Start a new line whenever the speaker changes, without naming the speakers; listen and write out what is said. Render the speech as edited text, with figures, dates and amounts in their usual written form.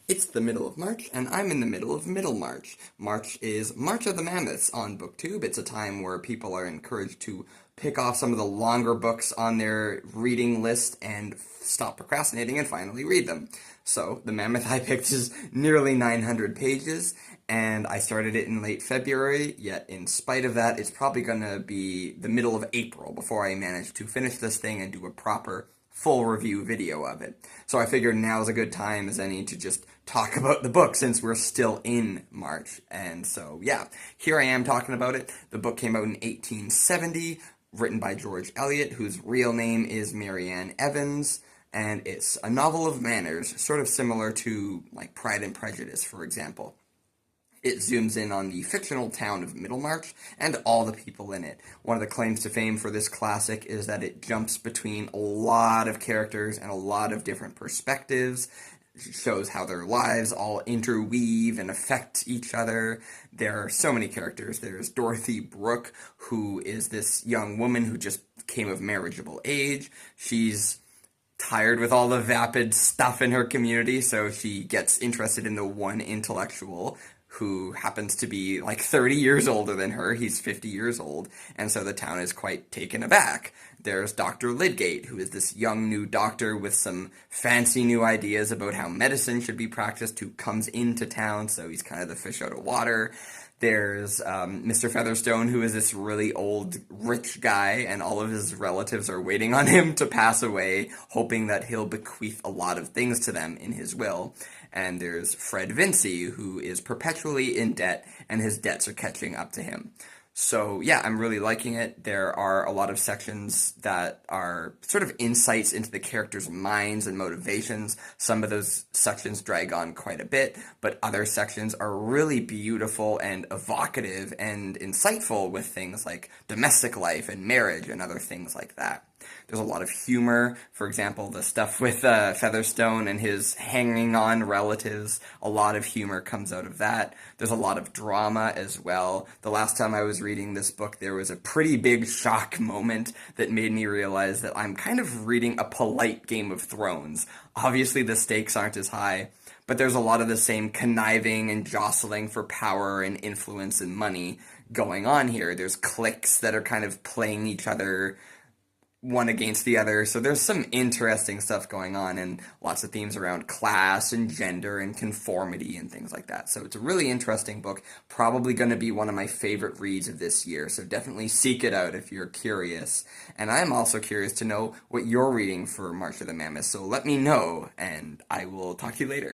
It's the middle of March, and I'm in the middle of Middlemarch. March is March of the Mammoths on BookTube. It's a time where people are encouraged to pick off some of the longer books on their reading list and stop procrastinating and finally read them. So, the Mammoth I picked is nearly 900 pages, and I started it in late February, yet in spite of that, it's probably going to be the middle of April before I manage to finish this thing and do a proper full review video of it. So I figured now's a good time as any to just talk about the book since we're still in March. And so, yeah, here I am talking about it. The book came out in 1870, written by George Eliot, whose real name is Marianne Evans, and it's a novel of manners, sort of similar to, like, Pride and Prejudice, for example. It zooms in on the fictional town of Middlemarch and all the people in it. One of the claims to fame for this classic is that it jumps between a lot of characters and a lot of different perspectives. It shows how their lives all interweave and affect each other. There are so many characters. There's Dorothy Brooke, who is this young woman who just came of marriageable age. She's tired with all the vapid stuff in her community, so she gets interested in the one intellectual who happens to be like 30 years older than her. He's 50 years old, and so the town is quite taken aback. There's Dr. Lydgate, who is this young new doctor with some fancy new ideas about how medicine should be practiced, who comes into town, so he's kind of the fish out of water. There's Mr. Featherstone, who is this really old, rich guy, and all of his relatives are waiting on him to pass away, hoping that he'll bequeath a lot of things to them in his will. And there's Fred Vincy, who is perpetually in debt, and his debts are catching up to him. So, yeah, I'm really liking it. There are a lot of sections that are sort of insights into the characters' minds and motivations. Some of those sections drag on quite a bit, but other sections are really beautiful and evocative and insightful with things like domestic life and marriage and other things like that. There's a lot of humor. For example, the stuff with Featherstone and his hanging on relatives. A lot of humor comes out of that. There's a lot of drama as well. The last time I was reading this book, there was a pretty big shock moment that made me realize that I'm kind of reading a polite Game of Thrones. Obviously, the stakes aren't as high, but there's a lot of the same conniving and jostling for power and influence and money going on here. There's cliques that are kind of playing each other one against the other, so there's some interesting stuff going on and lots of themes around class and gender and conformity and things like that. So it's a really interesting book, probably going to be one of my favorite reads of this year, so definitely seek it out if you're curious. And I'm also curious to know what you're reading for March of the Mammoth, so let me know, and I will talk to you later.